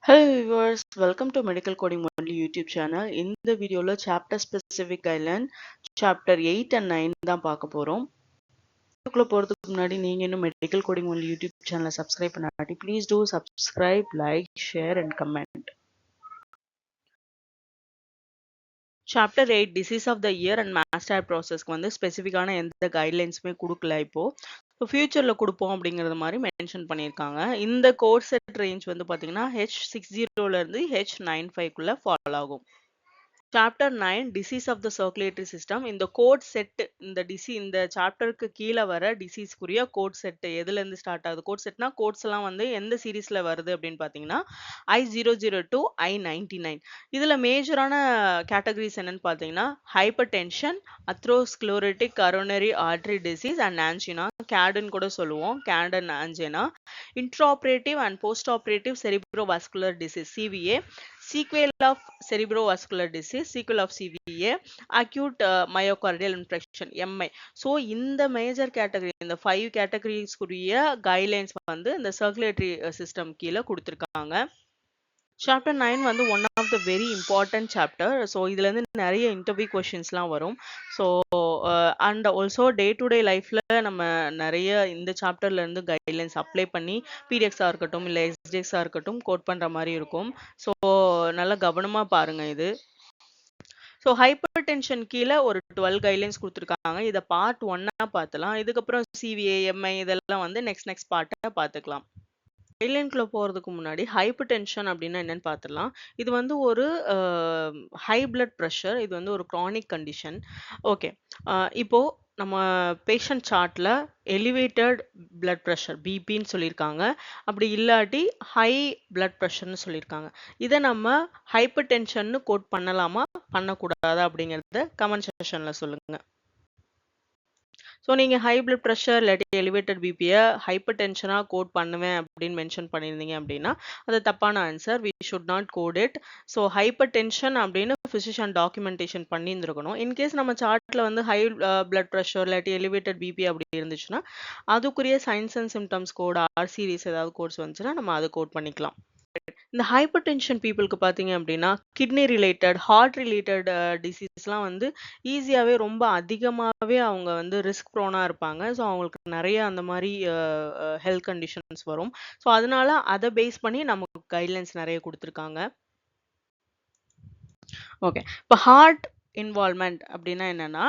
Hello viewers, welcome to Medical Coding Only YouTube channel. இந்த வீடியோல chapter specific guideline chapter 8 and 9 தான் பார்க்க போறோம். வீடியோக்குள்ள போறதுக்கு முன்னாடி நீங்க இன்னும் Medical Coding Only YouTube channel subscribe பண்ணாட்டி please do subscribe, like, share and comment. Chapter 8 disease of the year and master processக்கு வந்து ஸ்பெசிஃபிக்கான எந்த கைட்லைன்ஸுமே கொடுக்கல இப்போ. ஸோ ஃபியூச்சர்ல கொடுப்போம் அப்படிங்கிறது மாதிரி மென்ஷன் பண்ணியிருக்காங்க. இந்த கோர்ஸ் செட் ரேஞ்ச் வந்து பார்த்தீங்கன்னா H60 இருந்து H95 ஃபாலோ ஆகும். Chapter 9 disease of the circulatory system. இந்த கோட் செட் இந்த சாப்டருக்கு கீழே வர டிசீஸ்க்குரிய கோட் செட் எதுல இருந்து ஸ்டார்ட் ஆகுது? கோட் செட்னா கோட்ஸ் எல்லாம் வந்து எந்த சீரீஸ்ல வருது அப்படின்னு பாத்தீங்கன்னா I002 to I99. இதுல மேஜரான கேட்டகரிஸ் என்னன்னு பாத்தீங்கன்னா hypertension, atherosclerotic coronary artery disease and angina, கேடுன்னு கூட சொல்லுவோம், கேடன் angina, intraoperative and postoperative cerebrovascular disease CVA, sequel of cerebrovascular disease, sequel of CVA, acute myocardial infarction MI. So இந்த major category, இந்த 5 கேட்டகரிஸ்க்குரிய கைட்லைன்ஸ் வந்து இந்த சர்க்குலேட்டரி சிஸ்டம் கீழே கொடுத்துருக்காங்க. சாப்டர் 9 வந்து one of the very important chapter. So இதுல இருந்து நிறைய இன்டர்வியூ கொஷின்ஸ்லாம் வரும். So and also day to day லைஃப்ல நம்ம நிறைய இந்த சாப்டர்ல இருந்து கைட்லைன்ஸ் அப்ளை பண்ணி பிடிஎக்ஸா இருக்கட்டும் இல்லை எஸ்டிஎக்ஸா இருக்கட்டும் கோட் பண்ற மாதிரி இருக்கும். ஸோ நல்லா கவனமா பாருங்க இது. ஸோ ஹைப்பர் டென்ஷன் கீழே ஒரு 12 கைட்லைன்ஸ் கொடுத்துருக்காங்க. இதை பார்ட் 1 பார்த்துலாம். இதுக்கப்புறம் சிவிஏ, எம்ஐ இதெல்லாம் வந்து நெக்ஸ்ட் பார்ட்டை பார்த்துக்கலாம். கைட்லைன்குள்ள போறதுக்கு முன்னாடி ஹைப்பர் டென்ஷன் அப்படின்னா என்னன்னு பார்த்துடலாம். இது வந்து ஒரு ஹை பிளட் ப்ரெஷர். இது வந்து ஒரு க்ரானிக் கண்டிஷன். ஓகே, இப்போ நம்ம பேஷண்ட் சார்ட்ல எலிவேட்டட் பிளட் ப்ரெஷர் பிபின்னு சொல்லியிருக்காங்க. அப்படி இல்லாட்டி ஹை பிளட் ப்ரெஷர்னு சொல்லியிருக்காங்க. இதை நம்ம ஹைப்பர் டென்ஷன்னு கோட் பண்ணலாமா பண்ணக்கூடாதா அப்படிங்கிறத கமெண்ட் செக்ஷன்ல சொல்லுங்க. ஸோ நீங்கள் ஹை பிளட் ப்ரெஷர் இல்லாட்டி எலிவேட்டட் பிபியை ஹைப்பர் டென்ஷனாக கோட் பண்ணுவேன் அப்படின்னு மென்ஷன் பண்ணியிருந்தீங்க அப்படின்னா அது தப்பான answer. We should not code it. So hypertension அப்படின்னு ஃபிசிஷியன் டாக்குமெண்டேஷன் பண்ணியிருந்துருக்கணும். இன்கேஸ் நம்ம சார்ட்டில் வந்து ஹை பிளட் ப்ரெஷர் இல்லாட்டி எலிவேட்டட் பிபி அப்படி இருந்துச்சுன்னா அதுக்குரிய signs and symptoms code R series ஏதாவது கோட்ஸ் வந்துச்சுன்னா நம்ம அதை கோட் பண்ணிக்கலாம். இந்த ஹைப்பர் டென்ஷன் பீப்புளுக்கு பார்த்தீங்க அப்படின்னா கிட்னி ரிலேட்டட், ஹார்ட் ரிலேட்டட் டிசீஸ்லாம் வந்து ஈஸியாகவே ரொம்ப அதிகமாகவே அவங்க வந்து ரிஸ்க் ப்ரோனாக இருப்பாங்க. ஸோ அவங்களுக்கு நிறைய அந்த மாதிரி ஹெல்த் கண்டிஷன்ஸ் வரும். ஸோ அதனால அதை பேஸ் பண்ணி நமக்கு கைட்லைன்ஸ் நிறைய கொடுத்துருக்காங்க. ஓகே, இப்போ ஹார்ட் இன்வால்மெண்ட் அப்படின்னா என்னன்னா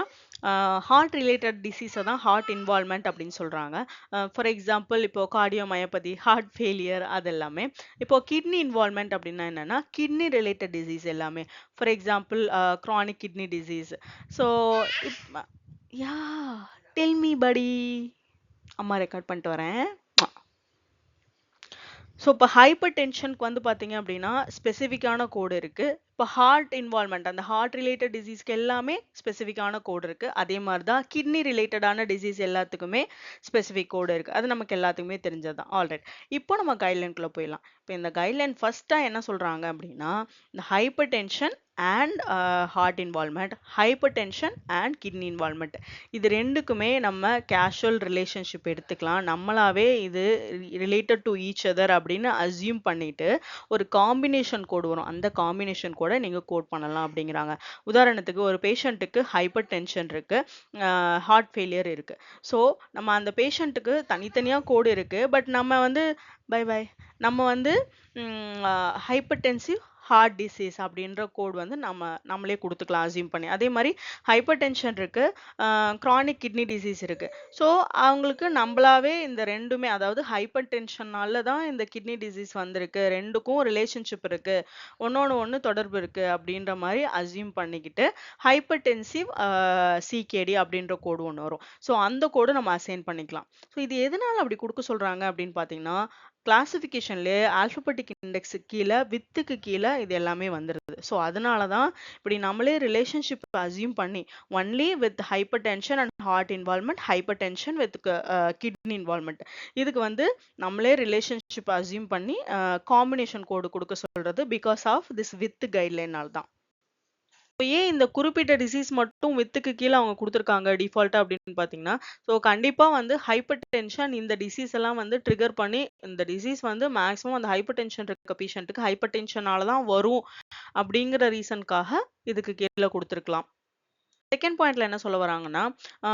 ஹார்ட் ரிலேட்டட் டிசீஸை தான் ஹார்ட் இன்வால்மெண்ட் அப்படின்னு சொல்கிறாங்க. ஃபார் எக்ஸாம்பிள் இப்போ கார்டியோமயோபதி, ஹார்ட் ஃபெயிலியர் அது எல்லாமே. இப்போ கிட்னி இன்வால்மெண்ட் அப்படின்னா என்னென்னா கிட்னி ரிலேட்டட் டிசீஸ் எல்லாமே. For example chronic kidney disease. So yeah tell me படி, அம்மா ரெக்கார்ட் பண்ணிட்டு வரேன். ஸோ இப்போ ஹைப்பர் டென்ஷனுக்கு வந்து பார்த்தீங்க அப்படின்னா ஸ்பெசிஃபிக்கான கோடு இருக்குது. இப்போ ஹார்ட் இன்வால்மெண்ட், அந்த ஹார்ட் ரிலேட்டட் டிசீஸ்க்கு எல்லாமே ஸ்பெசிஃபிக்கான கோடு இருக்குது. அதே மாதிரி தான் கிட்னி ரிலேட்டடான டிசீஸ் எல்லாத்துக்குமே ஸ்பெசிஃபிக் கோடு இருக்குது. அது நமக்கு எல்லாத்துக்குமே தெரிஞ்சது தான். ஆல்ரைட், இப்போ நம்ம கைட்லைனுக்குள்ளே போயிடலாம். இப்போ இந்த கைட்லைன் ஃபஸ்ட்டாக என்ன சொல்கிறாங்க அப்படின்னா இந்த hypertension and heart involvement, hypertension and kidney involvement இது ரெண்டுக்குமே நம்ம கேஷுவல் ரிலேஷன்ஷிப் எடுத்துக்கலாம். நம்மளாவே இது ரிலேட்டட் டு ஈச் அதர் அப்படின்னு அசியூம் பண்ணிட்டு ஒரு காம்பினேஷன் கோடு வரும். அந்த காம்பினேஷன் கூட நீங்கள் கோட் பண்ணலாம் அப்படிங்கிறாங்க. உதாரணத்துக்கு ஒரு பேஷண்ட்டுக்கு ஹைப்பர் டென்ஷன் இருக்கு, ஹார்ட் ஃபெயிலியர் இருக்கு. ஸோ நம்ம அந்த பேஷண்ட்டுக்கு தனித்தனியாக கோடு இருக்கு. பட் நம்ம வந்து நம்ம வந்து ஹைப்பர் டென்சிவ் ஹார்ட் டிசீஸ் அப்படின்ற கோட் வந்து நம்மளே கொடுத்துக்கலாம் அசியூம் பண்ணி. அதே மாதிரி ஹைப்பர் டென்ஷன் இருக்கு, க்ரானிக் கிட்னி டிசீஸ் இருக்கு. ஸோ அவங்களுக்கு நம்மளாவே இந்த ரெண்டுமே, அதாவது ஹைப்பர் டென்ஷனால தான் இந்த கிட்னி டிசீஸ் வந்திருக்கு, ரெண்டுக்கும் ரிலேஷன்ஷிப் இருக்கு, ஒன்று தொடர்பு இருக்கு அப்படின்ற மாதிரி அசியூம் பண்ணிக்கிட்டு ஹைப்பர் டென்சிவ் சிகேடி அப்படின்ற கோடு ஒன்று வரும். ஸோ அந்த கோடு நம்ம அசைன் பண்ணிக்கலாம். ஸோ இது எதனால அப்படி கொடுக்க சொல்றாங்க அப்படின்னு பார்த்தீங்கன்னா கிளாசிஃபிகேஷன்லேயே ஆல்பபெட்டிக் இண்டெக்ஸ் கீழே வித்துக்கு கீழே இது எல்லாமே வந்துடுது. ஸோ அதனால தான் இப்படி நம்மளே ரிலேஷன்ஷிப் அசியூம் பண்ணி only with hypertension and heart involvement, hypertension with kidney involvement, இதுக்கு வந்து நம்மளே ரிலேஷன்ஷிப் அசியூம் பண்ணி காம்பினேஷன் கோடு கொடுக்க சொல்றது பிகாஸ் ஆஃப் திஸ் வித் கைட்லைனால் தான். ஏன் இந்த குறிப்பிட்ட டிசீஸ் மட்டும் வித்துக்கு கீழ அவங்க குடுத்துருக்காங்க டிஃபால்ட்டா அப்படின்னு பார்த்தீங்கன்னா, கண்டிப்பா வந்து ஹைப்பர் டென்ஷன் இந்த டிசீஸ் எல்லாம் வந்து ட்ரிகர் பண்ணி இந்த டிசீஸ் வந்து மேக்ஸிமம் அந்த ஹைப்பர் டென்ஷன் இருக்க பேஷண்ட்டுக்கு ஹைப்பர் டென்ஷனால தான் வரும் அப்படிங்கிற ரீசனுக்காக இதுக்கு கீழ குடுத்துருக்கலாம். செகண்ட் பாயிண்ட்ல என்ன சொல்ல வராங்கன்னா, ஆ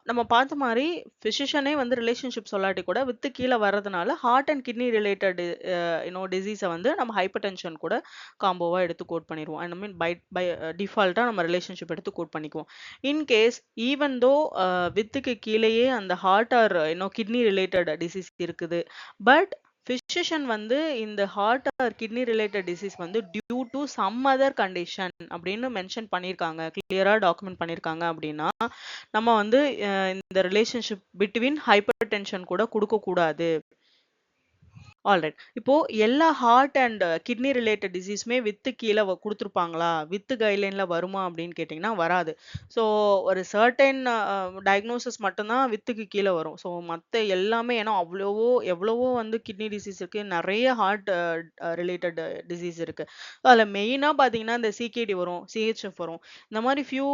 நம்ம பார்த்த மாரி பிசிஷியனே வந்து ரிலேஷன்ஷிப் சொல்லாட்டி கூட வித்து கீழ வர்றதுனால heart and kidney related disease வந்து நம்ம ஹைப்பர் டென்ஷன் கூட காம்போவா எடுத்து கோட் பண்ணிருவோம். ஐ மீன் பை டிஃபால்ட்டா நம்ம ரிலேஷன்ஷிப் எடுத்து கோட் பண்ணிக்குவோம். இன் கேஸ் ஈவன் தோ வித்துக்கு கீழயே அந்த heart or kidney related disease இருக்குது. பட் பிசிஷியன் வந்து இந்த heart or kidney related disease வந்து due to some other condition அப்படின்னு மென்ஷன் பண்ணியிருக்காங்க. கிளியரா டாக்குமெண்ட் பண்ணியிருக்காங்க அப்படின்னா, நம்ம வந்து இந்த ரிலேஷன்ஷிப் பிட்வீன் ஹைப்பர் டென்ஷன் கூட குடுக்க கூடாது. ஆல்ரைட். இப்போ எல்லா heart and kidney related டிசீஸுமே with கீழ குடுத்துருப்பாங்களா? வித்து கைட்லைன்ல வருமா அப்படின்னு கேட்டீங்கன்னா வராது. ஸோ ஒரு சர்டைன் டயக்னோசிஸ் மட்டும் தான் வித்துக்கு கீழ வரும். ஸோ மத்த எல்லாமே ஏன்னா எவ்வளவோ வந்து கிட்னி டிசீஸ் இருக்கு. நெறைய ஹார்ட் ரிலேட்டட் டிசீஸ் இருக்கு. அதுல மெயினா பார்த்தீங்கன்னா, இந்த சிகேடி வரும், சிஹெச்எஃப் வரும். இந்த மாரி ஃபியூ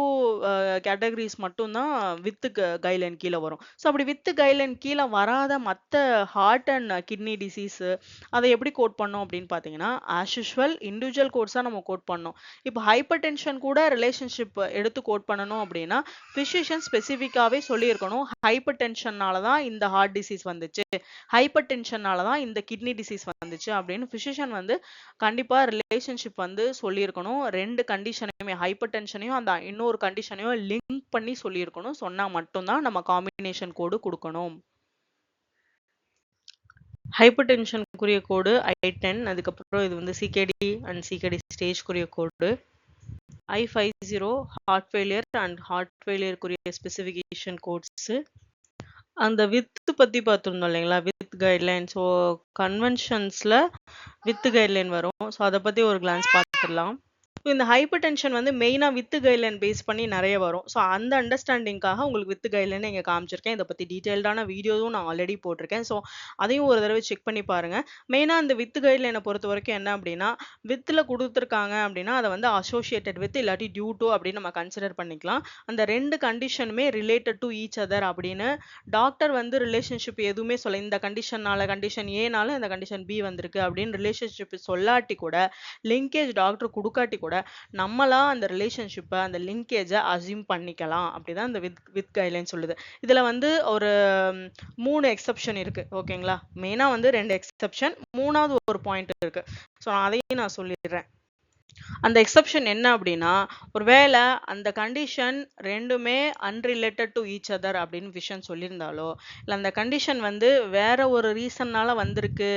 கேட்டகரீஸ் மட்டும் தான் வித்து கைட்லைன் கீழ வரும். ஸோ அப்படி வித்து கைட்லைன் கீழ வராத மத்த ஹார்ட் அண்ட் கிட்னி டிசீஸ் அதை எப்படி கோட் பண்ணோம் அப்படின்னு பார்த்தீங்கன்னா, ஆஸ் யூசுவல் இண்டிவிஜுவல் கோட்ஸா நம்ம கோட் பண்ணோம். இப்போ ஹைப்பர் டென்ஷன் கூட ரிலேஷன்ஷிப் எடுத்து கோட் பண்ணணும் அப்படின்னா, பிசிஷியன் ஸ்பெசிஃபிக்காவே சொல்லியிருக்கணும். ஹைப்பர் டென்ஷனால தான் இந்த ஹார்ட் டிசீஸ் வந்துச்சு. ஹைப்பர் டென்ஷனால தான் இந்த கிட்னி டிசீஸ் வந்துச்சு அப்படின்னு பிசிஷியன் வந்து கண்டிப்பா ரிலேஷன்ஷிப் வந்து சொல்லியிருக்கணும். 2 கண்டிஷனையுமே ஹைப்பர் டென்ஷனையும் அந்த இன்னொரு கண்டிஷனையும் லிங்க் பண்ணி சொல்லியிருக்கணும். சொன்னா மட்டும் தான் நம்ம காம்பினேஷன் கோடு குடுக்கணும். ஹைப்பர் டென்ஷனுக்குரிய கோடு I10. அதுக்கப்புறம் இது வந்து சிகேடி அண்ட் சிகேடி ஸ்டேஜ்க்குரிய code I50 heart failure and heart ஃபெயிலியருக்குரிய ஸ்பெசிஃபிகேஷன் கோட்ஸ். அந்த வித் பத்தி பார்த்துருந்தோம் இல்லைங்களா? With guideline. ஸோ கன்வென்ஷன்ஸ்ல வித் கைட்லைன் வரும். ஸோ அதை பத்தி ஒரு கிளான்ஸ் பார்த்துடலாம். இந்த ஹைப்பர் டென்ஷன் வந்து மெயினா வித் கைட்லைன் பேஸ் பண்ணி நிறைய வரும். ஸோ அந்த அண்டர்ஸ்டாண்டிங்காக உங்களுக்கு வித் கைட்லைன் இங்க காமிச்சிருக்கேன். இதை பத்தி டீடைல்டான வீடியோவும் நான் ஆல்ரெடி போட்டிருக்கேன். ஸோ அதையும் ஒரு தடவை செக் பண்ணி பாருங்க. மெயினா இந்த வித் கைட்லைனை பொறுத்த வரைக்கும் என்ன அப்படின்னா, வித்தில் கொடுத்துருக்காங்க அப்படின்னா அதை வந்து அசோசியேட்டட் வித் இல்லாட்டி டியூ டு அப்படின்னு நம்ம கன்சிடர் பண்ணிக்கலாம். அந்த 2 கண்டிஷனுமே ரிலேட்டட் டு ஈச் அதர் அப்படின்னு டாக்டர் வந்து ரிலேஷன்ஷிப் எதுவுமே சொல்ல இந்த கண்டிஷன் ஏனால இந்த கண்டிஷன் பி வந்திருக்கு அப்படின்னு ரிலேஷன்ஷிப் சொல்லாட்டி கூட லிங்கேஜ் டாக்டர் கொடுக்காட்டி கூட நம்மளா அந்த ரிலேஷன்ஷிப்பை அந்த லிங்கேஜை அசியூம் பண்ணிக்கலாம். அப்படிதான் இந்த வித் கைட்லைன் சொல்லுது. இதுல வந்து ஒரு 3 எக்ஸெப்ஷன் இருக்கு. ஓகேங்களா? மெயினா வந்து 2 எக்ஸெப்ஷன், 3வது ஒரு பாயிண்ட் இருக்கு. ஸோ அதையும் நான் சொல்லிடுறேன். அந்த எக்ஸெப்ஷன் என்ன அப்படின்னா, ஒருவேளை அந்த கண்டிஷன் 2மே அன்ரிலேட்டட் டு ஈச் அதர் அப்படின்னு விஷயம் சொல்லியிருந்தாலோ, இல்லை அந்த கண்டிஷன் வந்து வேற ஒரு ரீசன்னால வந்திருக்கு,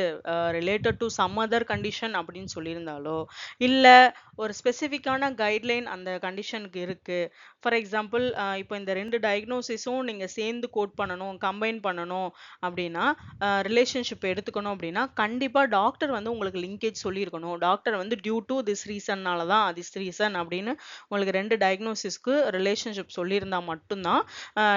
related to some other condition அப்படின்னு சொல்லியிருந்தாலோ, இல்லை ஒரு ஸ்பெசிஃபிக்கான கைட்லைன் அந்த கண்டிஷனுக்கு இருக்கு. ஃபார் எக்ஸாம்பிள் இப்போ இந்த 2 டயக்னோசிஸும் நீங்கள் சேர்ந்து கோட் பண்ணணும், கம்பைன் பண்ணணும் அப்படின்னா, ரிலேஷன்ஷிப் எடுத்துக்கணும் அப்படின்னா, கண்டிப்பாக டாக்டர் வந்து உங்களுக்கு லிங்கேஜ் சொல்லியிருக்கணும். டாக்டர் வந்து டியூ டு திஸ் ரீசன்னால தான் திஸ் ரீசன் அப்படின்னு உங்களுக்கு 2 டயக்னோசிஸ்க்கு ரிலேஷன்ஷிப் சொல்லியிருந்தா மட்டும்தான்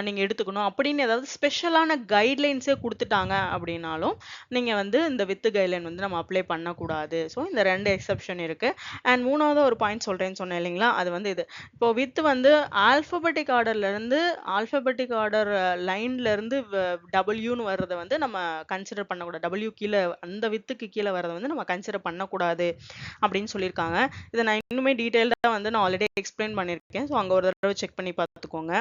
நீங்கள் எடுத்துக்கணும். அப்படின்னு ஏதாவது ஸ்பெஷலான கைட்லைன்ஸே கொடுத்துட்டாங்க அப்படின்னாலும் நீங்கள் வந்து இந்த வித் கைட்லைன் வந்து நம்ம அப்ளை பண்ணக்கூடாது. ஸோ இந்த 2 எக்ஸெப்ஷன் இருக்கு. அண்ட் 3வது ஒரு பாயிண்ட் சொல்றேன்னு சொன்னேன் இல்லைங்களா? அது வந்து இது. இப்போ வித் வந்து ஆல்பபெட்டிக் ஆர்டர் லைன்ல இருந்து டபிள்யூன்னு வர்றதை வந்து நம்ம கன்சிடர் பண்ணக்கூடாது. டபிள்யூ கீழே அந்த வித்துக்கு கீழே வர்றதை வந்து நம்ம கன்சிடர் பண்ணக்கூடாது அப்படின்னு சொல்லியிருக்காங்க. இதை நான் இன்னுமே டீட்டெயில்டாக வந்து நான் ஆல்ரெடி எக்ஸ்பிளைன் பண்ணியிருக்கேன். ஸோ அங்கே ஒரு தடவை செக் பண்ணி பார்த்துக்கோங்க.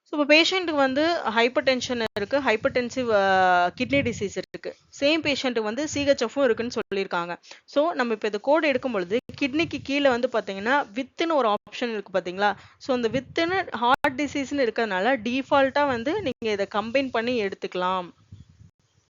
ஸோ இப்போ பேஷண்ட்டுக்கு வந்து ஹைப்பர் டென்ஷன் இருக்கு, ஹைப்பர் டென்சிவ் கிட்னி டிசீஸ் இருக்கு. சேம் பேஷண்ட்டுக்கு வந்து சிஹெச்எஃப்பும் இருக்குன்னு சொல்லியிருக்காங்க. ஸோ நம்ம இப்போ இந்த கோட் எடுக்கும் பொழுது கிட்னிக்கு கீழே வந்து பார்த்தீங்கன்னா வித்துன்னு ஒரு ஆப்ஷன் இருக்கு பார்த்தீங்களா? ஸோ அந்த வித்துன்னு ஹார்ட் டிசீஸ்ன்னு இருக்கிறதுனால டிஃபால்ட்டாக வந்து நீங்கள் இதை கம்பைன் பண்ணி எடுத்துக்கலாம்.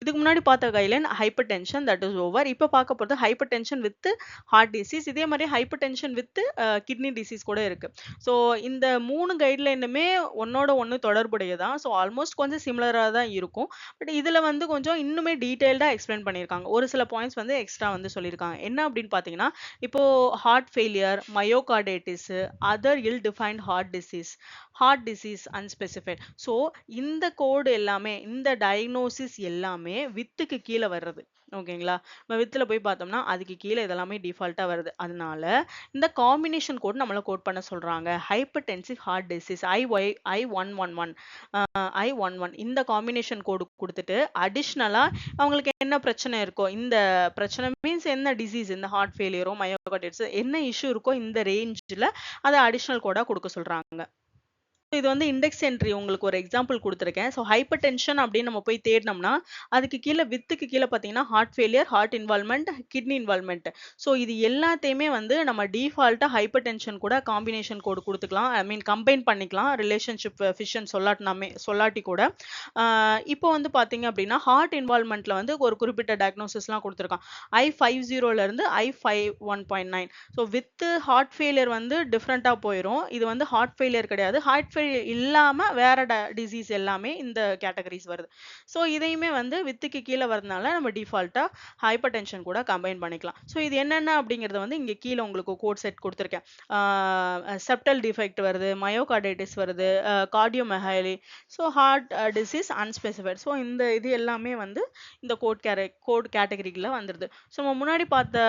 இதுக்கு முன்னாடி பார்த்த guideline hypertension that is over. இப்போ பார்க்க போகிறது hypertension with heart disease. இதே மாதிரி hypertension with kidney disease கூட இருக்கு. ஸோ இந்த 3 கைட்லைனுமே ஒன்னோட ஒன்று தொடர்புடையதான். ஸோ ஆல்மோஸ்ட் கொஞ்சம் சிமிலராக தான் இருக்கும். பட் இதில் வந்து கொஞ்சம் இன்னுமே டீட்டெயில்டாக எக்ஸ்பிளைன் பண்ணியிருக்காங்க. ஒரு சில பாயிண்ட்ஸ் வந்து எக்ஸ்ட்ரா வந்து சொல்லியிருக்காங்க. என்ன அப்படின்னு பார்த்தீங்கன்னா, இப்போ heart failure, myocarditis, other ill defined heart disease, heart disease unspecified. So இந்த கோடு எல்லாமே, இந்த டயக்னோசிஸ் எல்லாமே வித்துக்கு கீழே வர்றது. ஓகேங்களா? நம்ம வித்துல போய் பார்த்தோம்னா அதுக்கு கீழே இதெல்லாமே டிஃபால்ட்டா வருது. அதனால இந்த காம்பினேஷன் கோட் நம்மள கோட் பண்ண சொல்றாங்க. Hypertensive heart disease I111 I11 இந்த காம்பினேஷன் கோடு கொடுத்துட்டு அடிஷ்னலா அவங்களுக்கு என்ன பிரச்சனை இருக்கோ, இந்த பிரச்சனை மீன்ஸ் என்ன டிசீஸ், இந்த ஹார்ட் ஃபெயிலியரோ மயோகார்டிட்டிஸ் என்ன இஷ்யூ இருக்கோ இந்த ரேஞ்சில் அதை அடிஷ்னல் கோடா கொடுக்க சொல்றாங்க. இது வந்து இண்டெக்ஸ் என்ட்ரி உங்களுக்கு ஒரு எக்ஸாம்பிள் கொடுத்துருக்கேன். ஸோ ஹைப்பர் டென்ஷன் அப்படின்னு நம்ம போய் தேடினோம்னா அதுக்கு கீழே வித்துக்கு கீழே பார்த்தீங்கன்னா heart failure, heart involvement, kidney involvement. So இது எல்லாத்தையுமே வந்து நம்ம டிஃபால்ட்டாக ஹைப்பர் டென்ஷன் கூட காம்பினேஷன் கோடு கொடுத்துக்கலாம். ஐ மீன் கம்பைன் பண்ணிக்கலாம் ரிலேஷன்ஷிப் ஃபிஷன் சொல்லாட்டி கூட. இப்போ வந்து பார்த்தீங்க அப்படின்னா ஹார்ட் இன்வால்மெண்ட்ல வந்து ஒரு குறிப்பிட்ட டயக்னோசிஸ்லாம் கொடுத்துருக்கான். I50லேருந்து I51.9. So with heart failure வந்து டிஃப்ரெண்ட்டாக போயிடும். இது வந்து ஹார்ட் ஃபெயிலியர் கிடையாது. ஹார்ட் ஃபெயிலியர் இல்லாம வேற டிசீஸ் எல்லாமே இந்த கேட்டகரிஸ் வருது. ஸோ இதையுமே வந்து வித்துக்கு கீழே வரதுனால நம்ம டிஃபால்ட்டா ஹைப்பர் டென்ஷன் கூட கம்பைன் பண்ணிக்கலாம். ஸோ இது என்னென்ன அப்படிங்கறத வந்து இங்க கீழே உங்களுக்கு கோட் செட் கொடுத்துருக்கேன். செப்டல் டிஃபெக்ட் வருது, மயோகார்டைட்டிஸ் வருது, cardiomegaly, so heart disease unspecified. So இந்த இது எல்லாமே வந்து இந்த கோட் கேட்டகரிக்குள்ள வந்துருது. ஸோ நம்ம முன்னாடி பார்த்த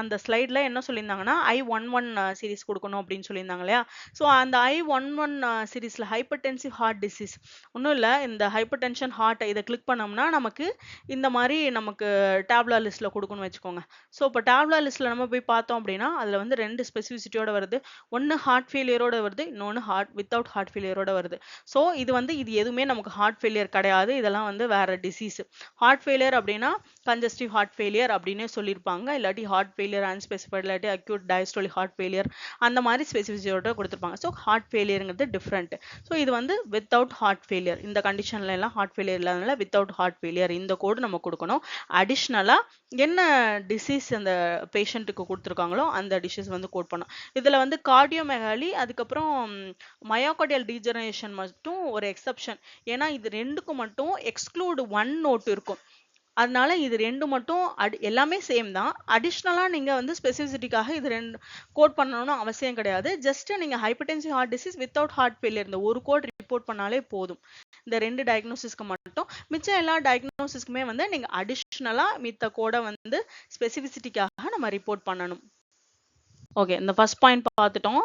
அந்த ஸ்லைட்ல என்ன சொல்லியிருந்தாங்கன்னா I11 சீரிஸ் கொடுக்கணும் அப்படின்னு சொல்லியிருந்தாங்க இல்லையா? ஸோ அந்த I11 சீரிஸ்ல ஹைப்பர்டென்சிவ் ஹார்ட் டிசீஸ் ஒன்றும் இல்லை. இந்த ஹைப்பர் டென்ஷன் ஹார்ட் இதை கிளிக் பண்ணோம்னா நமக்கு இந்த மாதிரி நமக்கு டேப்லா லிஸ்ட்ல கொடுக்கணும்னு வச்சுக்கோங்க. ஸோ இப்போ டேப்லா லிஸ்ட்ல நம்ம போய் பார்த்தோம் அப்படின்னா அதுல வந்து 2 ஸ்பெசிஃபிசிட்டியோட வருது. ஒன்று ஹார்ட் ஃபெயிலியரோட வருது, இன்னொன்று வித்தவுட் ஹார்ட் ஃபெயிலியரோட வருது. ஸோ இது எதுவுமே நமக்கு ஹார்ட் ஃபெயிலியர் கிடையாது. இதெல்லாம் வந்து வேற டிசீஸ். ஹார்ட் ஃபெயிலியர் அப்படின்னா கன்ஜஸ்டிவ் ஹார்ட் ஃபெயிலியர் அப்படின்னே சொல்லியிருப்பாங்க. இல்லாட்டி ஹார்ட் ஃபெயிலியர் அன்ஸ்பெசிஃபைட், இல்லாட்டி அக்யூட் டயஸ்டோலிக் ஹார்ட் ஃபெயிலியர் அந்த மாதிரி ஸ்பெசிஃபிசிட்டியோட கொடுத்துருப்பாங்க. ஸோ ஹார்ட் ஃபெயிலியருங்கிறது டிஃப்ரெண்ட். ஸோ இது வந்து வித்தவுட் ஹார்ட் ஃபெயிலியர். இந்த கண்டிஷன்ல எல்லாம் ஹார்ட் ஃபெயிலியர் இல்லாதனால வித்தவுட் ஹார்ட் ஃபெயிலியர் இந்த கோடு நம்ம கொடுக்கணும். அடிஷ்னலா என்ன டிசீஸ் அந்த பேஷண்ட்டுக்கு கொடுத்துருக்காங்களோ அந்த டிசீஸ் வந்து கோட் பண்ணணும். இதுல வந்து கார்டியோமெகாலி அதுக்கப்புறம் மயோகார்டியல் டீஜெனரேஷன் மட்டும் ஒரு எக்ஸப்ஷன். ஏன்னா இது ரெண்டுக்கும் மட்டும் எக்ஸ்க்ளூட் 1 நோட் இருக்கும். அதனால இது ரெண்டு மட்டும் எல்லாமே சேம் தான். அடிஷ்னலா நீங்க வந்து ஸ்பெசிஃபிசிட்டிக்காக இது ரெண்டு கோட் பண்ணணும்னு அவசியம் கிடையாது. ஜஸ்ட் நீங்க hypertensive heart disease without heart failure இந்த ஒரு கோட் ரிப்போர்ட் பண்ணாலே போதும். இந்த 2 டயக்னோசிஸ்க்கு மட்டும். மிச்சம் எல்லா டயக்னோசிஸ்க்குமே வந்து நீங்க அடிஷ்னலா மித்த கோடை வந்து ஸ்பெசிஃபிசிட்டிக்காக நம்ம ரிப்போர்ட் பண்ணணும். ஓகே, இந்த ஃபர்ஸ்ட் பாயிண்ட் பார்த்துட்டோம்.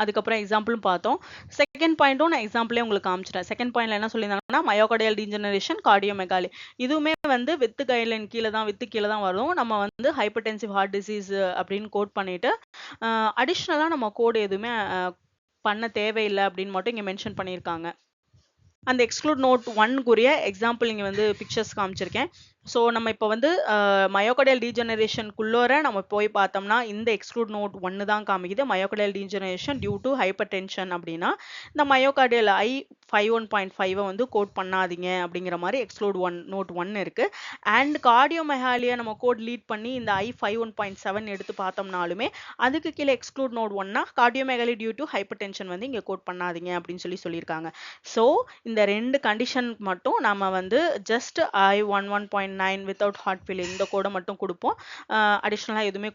அதுக்கப்புறம் எக்ஸாம்பிளும் பார்த்தோம். செகண்ட் பாயிண்ட்டும் நான் எக்ஸாம்பிளே உங்களுக்கு காமிச்சிட்டேன். செகண்ட் பாயிண்ட்ல என்ன சொல்லியிருந்தாங்கன்னா மயோகார்டியல் டீஜெனரேஷன், கார்டியோமெகாலி இதுவுமே வந்து வித்து கைட்லைன் கீழே தான் வரும். நம்ம வந்து ஹைப்பர்டென்சிவ் ஹார்ட் டிசீஸ் அப்படின்னு கோட் பண்ணிட்டு அடிஷ்னலா நம்ம கோடு எதுவுமே பண்ண தேவையில்லை அப்படின்னு மட்டும் இங்க மென்ஷன் பண்ணியிருக்காங்க. அந்த எக்ஸ்க்ளூட் நோட் 1 எக்ஸாம்பிள் இங்க வந்து பிக்சர்ஸ் காமிச்சிருக்கேன். ஸோ நம்ம இப்போ வந்து மயோகார்டியல் டீஜெனரேஷனுக்குள்ளோர நம்ம போய் பார்த்தோம்னா இந்த எக்ஸ்க்ளூட் நோட் 1 தான் காமிக்குது. Myocardial degeneration due to hypertension அப்படின்னா இந்த மயோகார்டியல் I51.5 வந்து கோட் பண்ணாதீங்க அப்படிங்கிற மாதிரி எக்ஸ்க்ளூட் நோட் 1 இருக்கு. அண்ட் கார்டியோமெகாலியை நம்ம கோட் லீட் பண்ணி இந்த I51.7 எடுத்து பார்த்தோம்னாலுமே அதுக்கு கீழே எக்ஸ்க்ளூட் நோட் 1னா cardiomegaly due to hypertension வந்து இங்கே கோட் பண்ணாதீங்க அப்படின்னு சொல்லியிருக்காங்க. ஸோ இந்த 2 கண்டிஷன் மட்டும் நம்ம வந்து just I11.9 without heart failure இந்த கோடை மட்டும் கொடுப்போம். அடிஷ்னலா எதுவுமே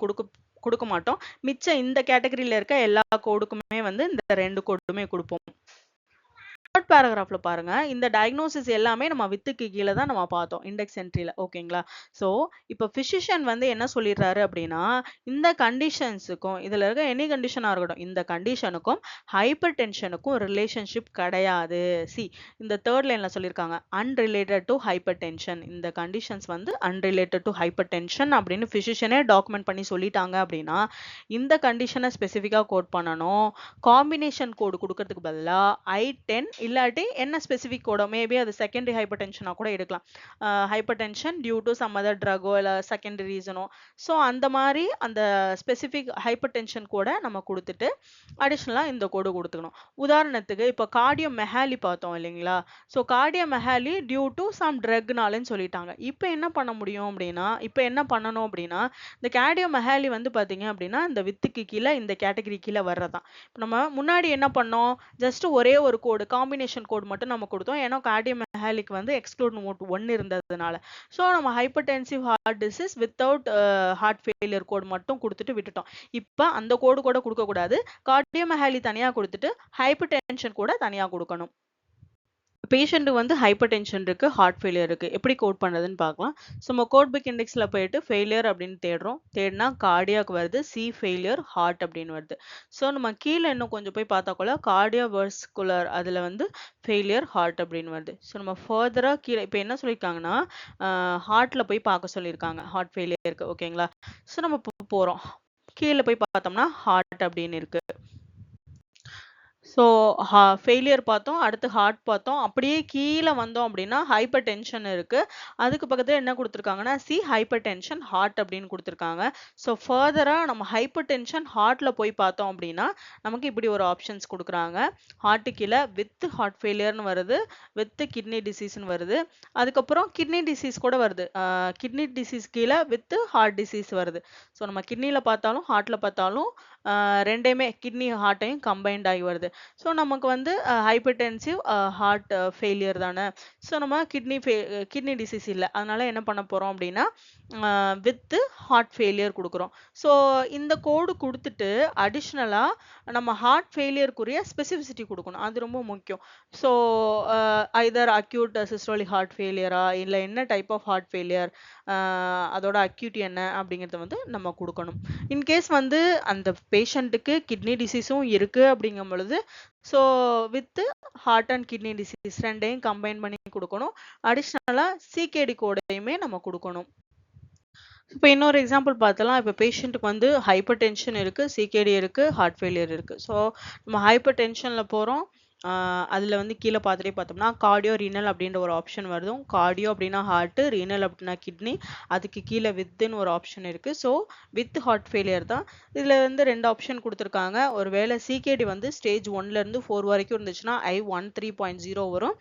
கொடுக்க மாட்டோம். மிச்சம் இந்த கேட்டகரியில இருக்க எல்லா கோடுக்குமே வந்து இந்த 2 கோடுமே கொடுப்போம். தேர்ட் பேராகிராஃப்ல பாருங்க, இந்த டயக்னோசிஸ் எல்லாமே நம்ம வித்துக்கு கீழே தான் நம்ம பார்த்தோம் இண்டெக்ஸ் என்ட்ரியில. ஓகேங்களா? ஸோ இப்போ பிசிஷியன் வந்து என்ன சொல்லிடுறாரு அப்படின்னா இந்த கண்டிஷன்ஸுக்கும் இதுல இருக்க எனி கண்டிஷனா இருக்கட்டும் இந்த கண்டிஷனுக்கும் ஹைப்பர் டென்ஷனுக்கும் ரிலேஷன்ஷிப் கிடையாது. இந்த தேர்ட் லைன்ல சொல்லியிருக்காங்க அன்ரிலேட்டட் டு ஹைப்பர் டென்ஷன். இந்த கண்டிஷன்ஸ் வந்து அன்ரிலேட்டட் டு ஹைப்பர் டென்ஷன் அப்படின்னு பிசிஷியனே டாக்குமெண்ட் பண்ணி சொல்லிட்டாங்க அப்படின்னா இந்த கண்டிஷனை ஸ்பெசிஃபிக்கா கோட் பண்ணணும். காம்பினேஷன் கோடு கொடுக்கறதுக்கு பதிலாக I10 இல்லாட்டி என்ன ஸ்பெசிஃபிக் கோடோ மேபி அது செகண்டரி ஹைப்பர் டென்ஷனா கூட எடுக்கலாம். Hypertension due to some other ட்ரகோ இல்லை செகண்டரி ரீசனோ. ஸோ அந்த மாதிரி அந்த ஸ்பெசிஃபிக் ஹைப்பர் டென்ஷன் கோட நம்ம கொடுத்துட்டு அடிஷ்னலாக இந்த கோடு கொடுத்துக்கணும். உதாரணத்துக்கு இப்போ கார்டியோமெகாலி பார்த்தோம் இல்லைங்களா? ஸோ கார்டியோமெகாலி டியூ டு சம் ட்ரக்னாலன்னு சொல்லிட்டாங்க. இப்போ என்ன பண்ணணும் அப்படின்னா இந்த கார்டியோமெகாலி வந்து பார்த்தீங்க அப்படின்னா இந்த வித்துக்கு கீழே இந்த கேட்டகரி கீழே வர்றதான். இப்போ நம்ம முன்னாடி என்ன பண்ணோம், ஜஸ்ட் ஒரே ஒரு கோடு காம்பினேஷன் கோட் மட்டும் நம்ம கொடுத்தோம். ஏன்னா கார்டியோமெகாலிக் வந்து எக்ஸ்க்ளூட் மோட் 1 இருந்ததுனால. ஸோ நம்ம hypertensive heart disease without heart failure code மட்டும் கொடுத்துட்டு விட்டுட்டோம். இப்போ அந்த கோடு கூட கொடுக்கக்கூடாது. கார்டியோமெகாலி தனியா கொடுத்துட்டு ஹைப்பர் டென்ஷன் கூட தனியா கொடுக்கணும். பேஷண்ட் வந்து ஹைப்பர் டென்ஷன் இருக்கு, ஹார்ட் ஃபெயிலியர் இருக்கு. எப்படி கோட் பண்றதுன்னு பார்க்கலாம். ஸோ நம்ம கோட் புக் இண்டெக்ஸ்ல போயிட்டு ஃபெயிலியர் அப்படின்னு தேடுறோம். தேடினா கார்டியாக் வருது, சி ஃபெயிலியர், ஹார்ட் அப்படின்னு வருது. ஸோ நம்ம கீழே இன்னும் கொஞ்சம் போய் பார்த்தா கூட கார்டியோவாஸ்குலர் அதில் வந்து ஃபெயிலியர், ஹார்ட் அப்படின்னு வருது. ஸோ நம்ம ஃபர்தராக கீழே இப்போ என்ன சொல்லியிருக்காங்கன்னா ஹார்ட்ல போய் பார்க்க சொல்லியிருக்காங்க, ஹார்ட் ஃபெயிலியருக்கு. ஓகேங்களா? ஸோ நம்ம போகிறோம். கீழே போய் பார்த்தோம்னா ஹார்ட் அப்படின்னு இருக்கு. ஸோ ஃபெயிலியர் பார்த்தோம், அடுத்து ஹார்ட் பார்த்தோம். அப்படியே கீழே வந்தோம் அப்படின்னா ஹைப்பர் டென்ஷன் இருக்கு. அதுக்கு பக்கத்துல என்ன கொடுத்துருக்காங்கன்னா சி ஹைப்பர் டென்ஷன் ஹார்ட் அப்படின்னு கொடுத்துருக்காங்க. ஸோ ஃபர்தரா நம்ம ஹைப்பர் டென்ஷன் ஹார்ட்ல போய் பார்த்தோம் அப்படின்னா நமக்கு இப்படி ஒரு ஆப்ஷன்ஸ் கொடுக்குறாங்க. ஹார்ட்டு கீழே வித் ஹார்ட் ஃபெயிலியர்னு வருது, வித் கிட்னி டிசீஸ்னு வருது. அதுக்கப்புறம் கிட்னி டிசீஸ் கூட வருது. கிட்னி டிசீஸ் கீழே வித் ஹார்ட் டிசீஸ் வருது. ஸோ நம்ம கிட்னியில பார்த்தாலும் ஹார்ட்ல பார்த்தாலும் ரெண்டையுமே கிட்னி ஹார்ட்டையும் கம்பைன்ட் ஆகி வருது. ஸோ நமக்கு வந்து ஹைப்பர்டென்சிவ் ஹார்ட் ஃபெயிலியர் தானே. ஸோ நம்ம கிட்னி டிசீஸ் இல்லை, அதனால என்ன பண்ண போகிறோம் அப்படின்னா வித்து ஹார்ட் ஃபெயிலியர் கொடுக்குறோம். ஸோ இந்த கோடு கொடுத்துட்டு அடிஷ்னலாக நம்ம ஹார்ட் ஃபெயிலியருக்குரிய ஸ்பெசிஃபிசிட்டி கொடுக்கணும். அது ரொம்ப முக்கியம். So either acute systolic heart ஃபெயிலியரா இல்லை என்ன டைப் ஆஃப் ஹார்ட் ஃபெயிலியர், அதோட அக்யூட் என்ன அப்படிங்கிறத வந்து நம்ம கொடுக்கணும். இன்கேஸ் வந்து அந்த பேஷண்ட்டுக்கு கிட்னி டிசீஸும் இருக்குது அப்படிங்கும் பொழுது so with heart and kidney disease ரெண்டையும் கம்பைன் பண்ணி கொடுக்கணும். அடிஷ்னலாக சிகேடி கோடையுமே நம்ம கொடுக்கணும். இப்போ இன்னொரு எக்ஸாம்பிள் பார்த்தலாம். இப்போ பேஷண்ட்டுக்கு வந்து ஹைப்பர் டென்ஷன் இருக்குது, சிகேடி இருக்குது, ஹார்ட் ஃபெயிலியர் இருக்குது. ஸோ நம்ம ஹைப்பர் டென்ஷனில் போகிறோம். அதில் வந்து கீழே பார்த்துட்டே பார்த்தோம்னா கார்டியோ ரீனல் அப்படின்ற ஒரு ஆப்ஷன் வருதும். கார்டியோ அப்படின்னா ஹார்ட்டு, ரீனல் அப்படின்னா கிட்னி, அதுக்கு கீழே வித்துன்னு ஒரு ஆப்ஷன் இருக்குது. ஸோ வித் ஹார்ட் ஃபெயிலியர் தான். இதில் வந்து 2 ஆப்ஷன் கொடுத்துருக்காங்க. ஒரு வேளை சிகேடி வந்து ஸ்டேஜ் 1லேருந்து 4 வரைக்கும் இருந்துச்சுன்னா I13.0 வரும்.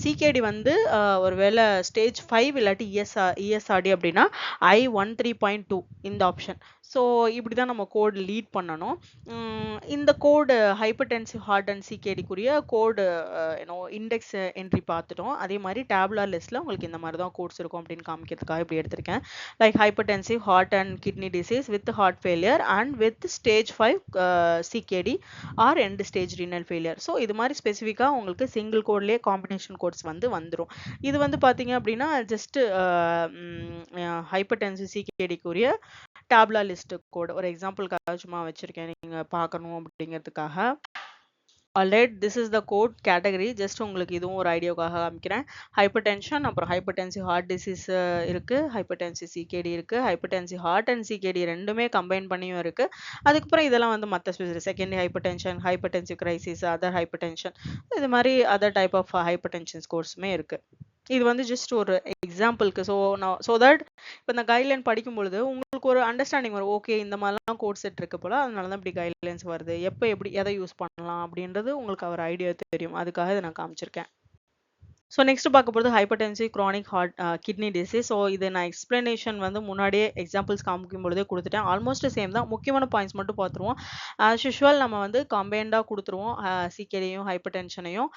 சிகேடி வந்து ஒரு வேளை ஸ்டேஜ் 5 இல்லாட்டி இஎஸ்ஆர்டி அப்படின்னா I13.2 இந்த ஆப்ஷன். ஸோ இப்படி தான் நம்ம கோடு லீட் பண்ணணும். இந்த கோடு ஹைப்பர்டென்சிவ் ஹார்ட் அண்ட் சிகேடிக்குரிய கோடு இண்டெக்ஸ் என்ட்ரி பார்த்துட்டோம். அதே மாதிரி டேபுலர் லிஸ்ட்டில் உங்களுக்கு இந்த மாதிரி தான் கோட்ஸ் இருக்கும் அப்படின்னு காமிக்கிறதுக்காக இப்படி எடுத்திருக்கேன். Like hypertensive heart and kidney disease with heart failure and with stage 5 CKD or end stage renal failure. So இது மாதிரி ஸ்பெசிஃபிக்காக உங்களுக்கு சிங்கிள் கோட்லேயே காம்பினேஷன் கோட்ஸ் வந்து வந்துடும். இது வந்து பார்த்தீங்க அப்படின்னா ஜஸ்ட் ஹைப்பர்டென்சிவ் சிகேடிக்குரிய டேபுலர் லிஸ்ட் கோட் ஒரு எக்ஸாம்பிளுக்காக சும்மா வச்சிருக்கேன், நீங்க பார்க்கணும் அப்படிங்கிறதுக்காக. Alright, this is the code category. Just உங்களுக்கு இதுவும் ஒரு ஐடியாவுக்காக காமிக்கிறேன். ஹைப்பர் டென்ஷன், அப்புறம் ஹைப்பர்டென்சிவ் ஹார்ட் டிசீஸ் இருக்கு, ஹைப்பர்டென்சிவ் சிகேடி இருக்கு, ஹைப்பர்டென்சிவ் ஹார்ட் அண்ட் சிகேடி ரெண்டுமே கம்பைன் பண்ணியும் இருக்கு. அதுக்கப்புறம் இதெல்லாம் வந்து மற்ற specific secondary hypertension, hypertensive crisis, other hypertension, இது மாதிரி அதர் டைப் ஆஃப் ஹைப்பர்டென்ஷன் ஸ்கோர்ஸுமே இருக்கு. இது வந்து ஜஸ்ட் ஒரு எக்ஸாம்பிளுக்கு. ஸோ தட் இப்போ இந்த கைட்லைன் படிக்கும் பொழுது உங்களுக்கு ஒரு அண்டர்ஸ்டாண்டிங் வரும். ஓகே, இந்த மாதிரிலாம் கோட் செட் இருக்கு போல, அதனால தான் இப்படி கைட்லைன்ஸ் வருது, எப்போ எப்படி எதை யூஸ் பண்ணலாம் அப்படின்றது உங்களுக்கு ஒரு ஐடியா தெரியும். அதுக்காக இதை நான் காமிச்சிருக்கேன். ஸோ நெக்ஸ்ட் பார்க்க போகிறது hypertensive chronic heart kidney disease. So இது நான் எக்ஸ்பிளனேஷன் வந்து முன்னாடியே எக்ஸாம்பிள்ஸ் காமிக்கும் பொழுதே கொடுத்துட்டேன். ஆல்மோஸ்ட் சேம் தான், முக்கியமான பாயிண்ட்ஸ் மட்டும் பார்த்துருவோம். ஆஸ் யூஷுவல் நம்ம வந்து கம்பைண்டாக கொடுத்துருவோம் சிகேடியும் ஹைப்பர் டென்ஷனையும்.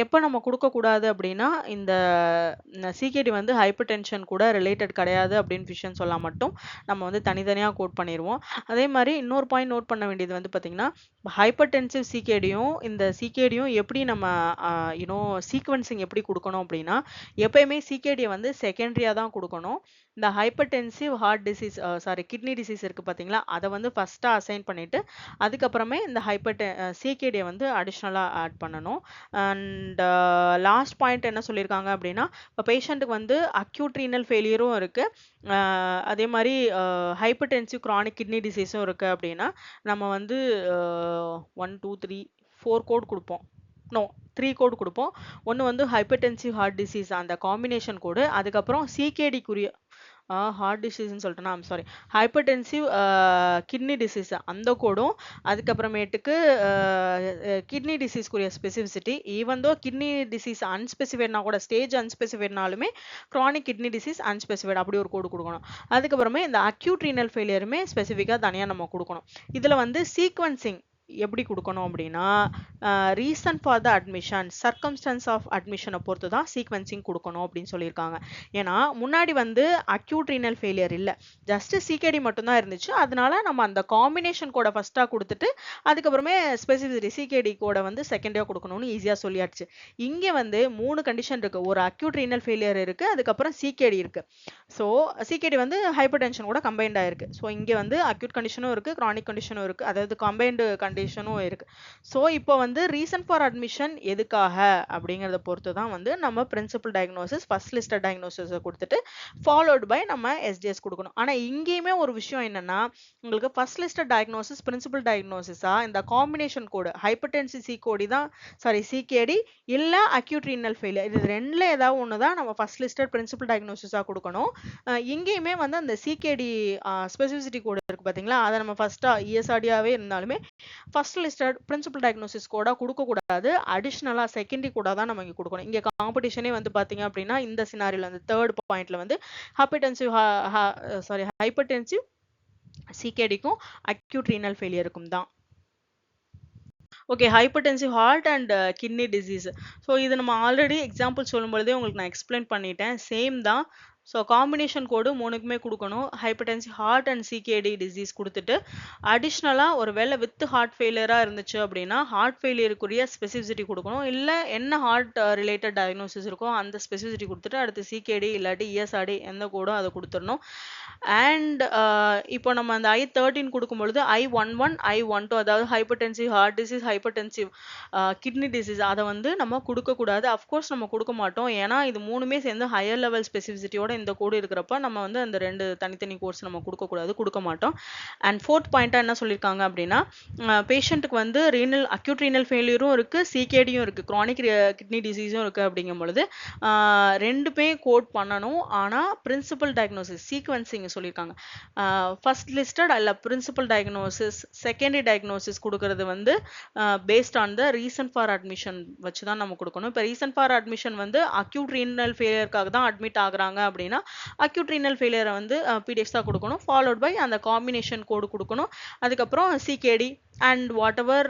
எப்போ நம்ம கொடுக்கக்கூடாது அப்படின்னா இந்த சிகேடி வந்து ஹைப்பர் டென்ஷன் கூட ரிலேட்டட் கிடையாது அப்படின்னு விஷயம் சொல்ல மட்டும் நம்ம வந்து தனித்தனியாக கோட் பண்ணிடுவோம். அதே மாதிரி இன்னொரு பாயிண்ட் நோட் பண்ண வேண்டியது வந்து பார்த்திங்கன்னா ஹைப்பர் டென்சிவ் சிகேடியும் இந்த சிகேடியும் எப்படி நம்ம சீக்வன்சிங் எப்படி கொடுக்கணும் அப்படின்னா எப்பயுமே சிகேடியை வந்து செகண்டரியாக தான் கொடுக்கணும். இந்த hypertensive heart disease kidney disease இருக்குது பார்த்தீங்களா, அதை வந்து ஃபஸ்ட்டாக அசைன் பண்ணிவிட்டு அதுக்கப்புறமே இந்த சிகேடியை வந்து அடிஷ்னலாக ஆட் பண்ணணும். அண்ட் லாஸ்ட் பாயிண்ட் என்ன சொல்லியிருக்காங்க அப்படின்னா இப்போ பேஷண்ட்டுக்கு வந்து அக்யூட் ரீனல் ஃபெயிலியரும் இருக்குது, அதே மாதிரி ஹைப்பர்டென்சிவ் க்ரானிக் கிட்னி டிசீஸும் இருக்குது அப்படின்னா நம்ம வந்து 1 2 3 4 கோட் கொடுப்போம். 3 கோட் கொடுப்போம். ஒன்று வந்து ஹைப்பர்டென்சிவ் ஹார்ட் டிசீஸ் அந்த காம்பினேஷன் கோடு, அதுக்கப்புறம் சிகேடிக்குரிய ஹார்ட் டிசீஸ்ன்னு சொல்லிட்டேன்னா சாரி ஹைப்பர்டென்சிவ் கிட்னி டிசீஸ் அந்த கோடும், அதுக்கப்புறமேட்டுக்கு கிட்னி டிசீஸ்க்குரிய ஸ்பெசிஃபிசிட்டி. ஈவன் தோ கிட்னி டிசீஸ் அன்ஸ்பெசிஃபைட்னா கூட ஸ்டேஜ் அன்ஸ்பெசிஃபைட்னாலுமே க்ரானிக் கிட்னி டிசீஸ் அன்ஸ்பெசிஃபைட் அப்படி ஒரு கோடு கொடுக்கணும். அதுக்கப்புறமே இந்த அக்யூட் ரீனல் ஃபெயிலியருமே ஸ்பெசிஃபிக்காக தனியாக நம்ம கொடுக்கணும். இதில் வந்து சீக்வன்சிங் எப்படி கொடுக்கணும் அப்படின்னா reason for the admission, circumstances of அட்மிஷனை பொறுத்து தான் சீக்வென்சிங் கொடுக்கணும் அப்படின்னு சொல்லியிருக்காங்க. ஏன்னா முன்னாடி வந்து அக்யூட் ரீனல் ஃபெயிலியர் இல்லை, ஜஸ்ட் சிகேடி மட்டும்தான் இருந்துச்சு. அதனால நம்ம அந்த காம்பினேஷன் கோடை ஃபர்ஸ்ட்டாக கொடுத்துட்டு அதுக்கப்புறமே ஸ்பெசிஃபிசிட்டி சிகேடி கோடை வந்து செகண்டரியாக கொடுக்கணும்னு ஈஸியாக சொல்லியாச்சு. இங்கே வந்து 3 கண்டிஷன் இருக்கு. ஒரு அக்யூட் ரீனல் ஃபெயிலியர் இருக்கு, அதுக்கப்புறம் சிகேடி இருக்கு. ஸோ சிகேடி வந்து ஹைப்பர் டென்ஷன் கூட கம்பைன்ட் ஆயிருக்கு. ஸோ இங்கே வந்து அக்யூட் கண்டிஷனும் இருக்கு, கிரானிக் கண்டிஷனும் இருக்கு, அதாவது கம்பைன்டு கண்டிஷனும் இருக்கு. ஸோ இப்போ வந்து ரீசன் ஃபார் அட்மிஷன் எதுக்காக அப்படிங்கிறத பொறுத்து தான் வந்து நம்ம பிரின்சிபல் டயக்னோசிஸ், ஃபர்ஸ்ட் லிஸ்டட் டயக்னோசிஸை கொடுத்துட்டு ஃபாலோட் பை நம்ம எஸ்டிஎஸ் கொடுக்கணும். ஆனால் இங்கேயுமே ஒரு விஷயம் என்னன்னா, உங்களுக்கு ஃபர்ஸ்ட் லிஸ்டட் டயக்னோசிஸ், பிரின்சிபல் டயக்னோசிஸா இந்த காம்பினேஷன் கோடு ஹைப்பர்டென்சி சிகோடி தான், சாரி சிகேடி இல்லை அக்யூட் ரீனல் ஃபெயிலியர், இது ரெண்டுல ஏதாவது ஒன்று தான் நம்ம ஃபர்ஸ்ட் லிஸ்டட் பிரின்சிபல் டயக்னோசிஸாக கொடுக்கணும். இங்கேயுமே வந்து அந்த சிகேடி ஸ்பெசிஃபிசிட்டி கோடு இருக்கு பார்த்தீங்களா, அதை நம்ம ஃபர்ஸ்ட்டாக இஎஸ்ஆர்டியாவே இருந்தாலுமே ஃபர்ஸ்ட் லிஸ்டட் பிரின்சிபல் டயக்னோசிஸ் கோடா கொடுக்கக்கூடாது, அடிஷ்னலாக செகண்டரி கோடா தான் நம்ம இங்கே கொடுக்கணும். இங்கே காம்படிஷனே வந்து பார்த்தீங்க அப்படின்னா இந்த சினாரியில் வந்து தேர்ட் பாயிண்ட்ல வந்து ஹைப்பர்டென்சிவ் சிகேடிக்கும் அக்யூட் ரீனல் ஃபெயிலியருக்கும் தான். Okay, hypertensive heart and kidney disease. So இது நம்ம ஆல்ரெடி எக்ஸாம்பிள் சொல்லும் பொழுதே உங்களுக்கு நான் எக்ஸ்பிளைன் பண்ணிட்டேன், சேம் தான். ஸோ காம்பினேஷன் கோடு 3க்குமே கொடுக்கணும். Hypertensive heart and CKD disease கொடுத்துட்டு அடிஷ்னலாக ஒரு வேளை வித் ஹார்ட் ஃபெயிலியராக இருந்துச்சு அப்படின்னா ஹார்ட் ஃபெயிலியருக்குரிய ஸ்பெசிஃபிசிட்டி கொடுக்கணும். இல்லை என்ன ஹார்ட் ரிலேட்டட் டயக்னோசிஸ் இருக்கோ அந்த ஸ்பெசிஃபிசிட்டி கொடுத்துட்டு அடுத்து சிகேடி இல்லாட்டி இஎஸ்ஆர்டி எந்த கோடோ அதை கொடுத்துடணும். அண்ட் இப்போ நம்ம அந்த I13 கொடுக்கும்பொழுது I11, I12 அதாவது hypertensive heart disease, hypertensive kidney disease அதை வந்து நம்ம கொடுக்கக்கூடாது. அஃப்கோர்ஸ் நம்ம கொடுக்க மாட்டோம், ஏன்னா இது 3மே சேர்ந்து ஹையர் லெவல் ஸ்பெசிஃபிசிட்டியோட இந்த கோடு இருக்கிறப்ப நம்ம வந்து அந்த 2 தனித்தனி கோர்ஸ் நம்ம கொடுக்கக்கூடாது, கொடுக்க மாட்டோம். அண்ட் ஃபோர்த் பாயிண்டாக என்ன சொல்லியிருக்காங்க அப்படின்னா, பேஷண்ட்டுக்கு வந்து அக்யூட் ரீனல் ஃபெயிலியரும் இருக்கு, சிகேடியும் இருக்கு, கிரானிக் கிட்னி டிசீஸும் இருக்கு. அப்படிங்கும் பொழுது ரெண்டுமே கோட் பண்ணணும். ஆனால் பிரின்சிபல் டயக்னோசிஸ் சீக்வன்சிங் சொல்லியிருக்காங்க. ஃபர்ஸ்ட் லிஸ்டட் அல்ல பிரின்சிபல் டயக்னோசிஸ், செகண்டரி டயக்னோசிஸ் கொடுக்கறது வந்து based on the reason for admission வச்சு தான் நம்ம கொடுக்கணும். இப்போ ரீசன் ஃபார் அட்மிஷன் வந்து அக்யூட் ரீனல் ஃபெயிலியருக்காக தான் அட்மிட் ஆகுறாங்க அப்படின்னா அக்யூட் ரீனல் ஃபெயிலியரை வந்து பிடிஎக்ஸ் தான் கொடுக்கணும், ஃபாலோட் பை அந்த காம்பினேஷன் கோடு கொடுக்கணும். அதுக்கப்புறம் CKD and whatever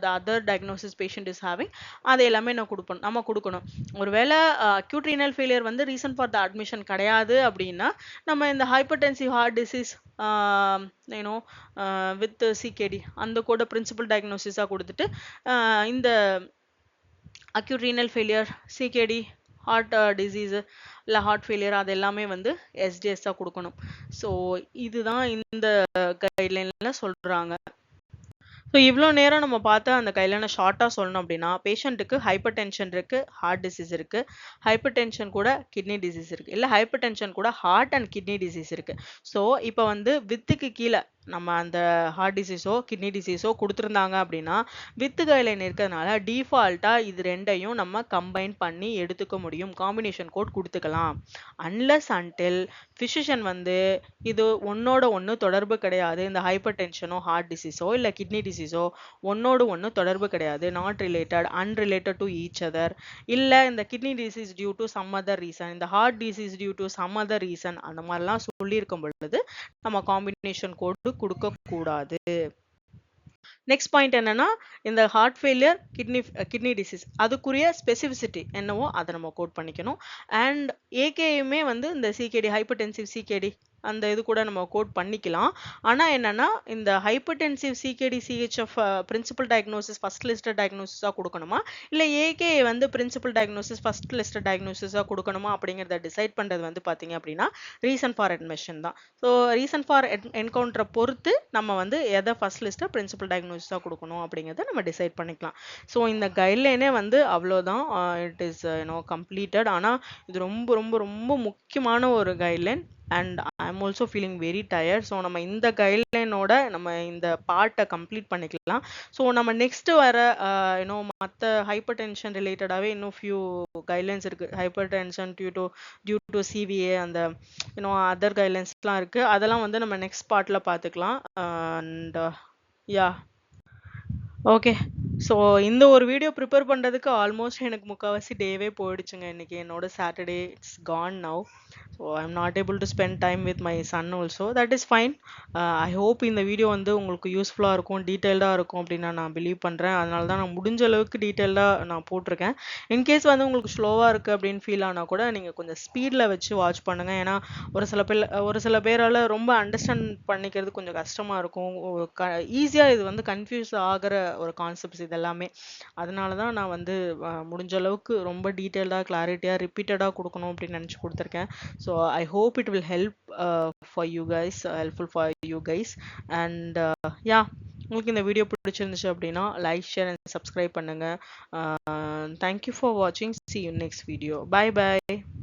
the other diagnosis patient is having அது எல்லாமே நம்ம கொடுக்கணும். ஒருவேளை அக்யூட் ரீனல் ஃபெயிலியர் வந்து ரீசன் ஃபார் த அட்மிஷன் கிடையாது அப்படின்னா நம்ம இந்த hypertensive heart disease with CKD அந்த கூட பிரின்சிபல் டயக்னோசிஸாக கொடுத்துட்டு இந்த acute renal failure, CKD, heart disease இல்லை ஹார்ட் ஃபெயிலியர் அது எல்லாமே வந்து எஸ்டிஎஸ்ஸாக கொடுக்கணும். ஸோ இதுதான் இந்த கைட்லைனில் சொல்கிறாங்க. ஸோ இவ்வளோ நேரம் நம்ம பார்த்த அந்த கைட்லைனை ஷார்ட்டாக சொல்லணும் அப்படின்னா, பேஷண்ட்டுக்கு ஹைப்பர் டென்ஷன் இருக்குது, ஹார்ட் டிசீஸ் இருக்குது, ஹைப்பர் டென்ஷன் கூட கிட்னி டிசீஸ் இருக்குது, இல்லை ஹைப்பர் டென்ஷன் கூட ஹார்ட் அண்ட் கிட்னி டிசீஸ் இருக்குது. ஸோ இப்போ வந்து வித்துக்கு கீழே நம்ம அந்த ஹார்ட் டிசீஸோ கிட்னி டிசீஸோ கொடுத்துருந்தாங்க அப்படின்னா வித்து கைட்லைன் இருக்கிறதுனால டிஃபால்ட்டாக இது ரெண்டையும் நம்ம கம்பைன் பண்ணி எடுத்துக்க முடியும், காம்பினேஷன் கோட் கொடுத்துக்கலாம். அன்லஸ் அன்டில் ஃபிசிஷியன் வந்து இது ஒன்னோட ஒன்று தொடர்பு கிடையாது, இந்த ஹைப்பர் டென்ஷனோ ஹார்ட் டிசீஸோ இல்லை கிட்னி டிசீஸோ ஒன்னோடு ஒன்று தொடர்பு கிடையாது, not related, unrelated to each other, இல்லை இந்த kidney disease due to some other reason, இந்த heart disease due to some other reason, அந்த மாதிரிலாம் சொல்லியிருக்கும் பொழுது நம்ம காம்பினேஷன் கோடு கொடுக்க கூடாது. நெக்ஸ்ட் பாயிண்ட் என்னன்னா, இந்த ஹார்ட் ஃபெயிலியர் கிட்னி டிசீஸ் அதுக்குரிய ஸ்பெசிஃபிசிட்டி என்னவோ அதை நம்ம கோட் பண்ணிக்கணும். அண்ட் ஏகேயுமே வந்து இந்த சிகேடி ஹைப்பர்டென்சிவ் சிகேடி அந்த இது கூட நம்ம கோட் பண்ணிக்கலாம். ஆனால் என்னன்னா இந்த hypertensive CKD CHF principal diagnosis first listed டயக்னோசிஸாக கொடுக்கணுமா, இல்லை ஏகே வந்து பிரின்சிபல் டயக்னோசிஸ் ஃபர்ஸ்ட் லிஸ்டட் டயக்னோசிஸாக கொடுக்கணுமா அப்படிங்கிறத டிசைட் பண்ணுறது வந்து பார்த்தீங்க அப்படின்னா ரீசன் ஃபார் அட்மிஷன் தான். ஸோ ரீசன் ஃபார் என்கவுண்டரை பொறுத்து நம்ம வந்து எதை ஃபர்ஸ்ட் லிஸ்ட்டாக பிரின்சிபல் டயக்னோசிஸாக கொடுக்கணும் அப்படிங்கிறத நம்ம டிசைட் பண்ணிக்கலாம். ஸோ இந்த கைட்லைனே வந்து அவ்வளோதான், இட் இஸ் கம்ப்ளீட்டட். ஆனால் இது ரொம்ப ரொம்ப ரொம்ப முக்கியமான ஒரு guideline and I am also feeling very tired. So நம்ம இந்த கைட்லைனோட நம்ம இந்த பார்ட்டை கம்ப்ளீட் பண்ணிக்கலாம். ஸோ நம்ம நெக்ஸ்ட் வர மற்ற ஹைப்பர் டென்ஷன் ரிலேட்டடாகவே இன்னும் ஃபியூ கைட்லைன்ஸ் இருக்குது. Hypertension due to CVA அந்த அதர் கைட்லைன்ஸ்லாம் இருக்குது, அதெல்லாம் வந்து நம்ம நெக்ஸ்ட் பார்ட்டில் பார்த்துக்கலாம். அண்ட் யா ஓகே, ஸோ இந்த ஒரு வீடியோ ப்ரிப்பேர் பண்ணுறதுக்கு ஆல்மோஸ்ட் எனக்கு முக்கால்வாசி டேவே போயிடுச்சுங்க. இன்னைக்கு என்னோட Saturday it's gone now. So I am not able to spend time with my son also. That is fine. I hope இந்த வீடியோ வந்து உங்களுக்கு யூஸ்ஃபுல்லாக இருக்கும், டீட்டெயில்டாக இருக்கும் அப்படின்னு நான் பிலீவ் பண்ணுறேன். அதனால தான் நான் முடிஞ்ச அளவுக்கு டீட்டெயில்டாக நான் போட்டிருக்கேன். இன்கேஸ் வந்து உங்களுக்கு ஸ்லோவாக இருக்குது அப்படின்னு ஃபீல் ஆனால் கூட நீங்கள் கொஞ்சம் ஸ்பீடில் வச்சு வாட்ச் பண்ணுங்கள். ஏன்னா ஒரு சில பேரால் ரொம்ப அண்டர்ஸ்டாண்ட் பண்ணிக்கிறது கொஞ்சம் கஷ்டமாக இருக்கும். ஈஸியாக இது வந்து கன்ஃபியூஸ் ஆகிற ஒரு கான்செப்ட்ஸ் இது எல்லாமே. அதனால தான் நான் வந்து முடிஞ்ச அளவுக்கு ரொம்ப டீட்டெயில்டாக கிளாரிட்டியாக ரிப்பீட்டடாக கொடுக்கணும் அப்படின்னு நினச்சி கொடுத்துருக்கேன். So I hope it will help for you guys, helpful for you guys. And yeah, உங்களுக்கு இந்த வீடியோ பிடிச்சிருந்துச்சு அப்படின்னா லைக், ஷேர் அண்ட் சப்ஸ்கிரைப் பண்ணுங்கள். தேங்க்யூ ஃபார் வாட்சிங். See you next video. Bye bye.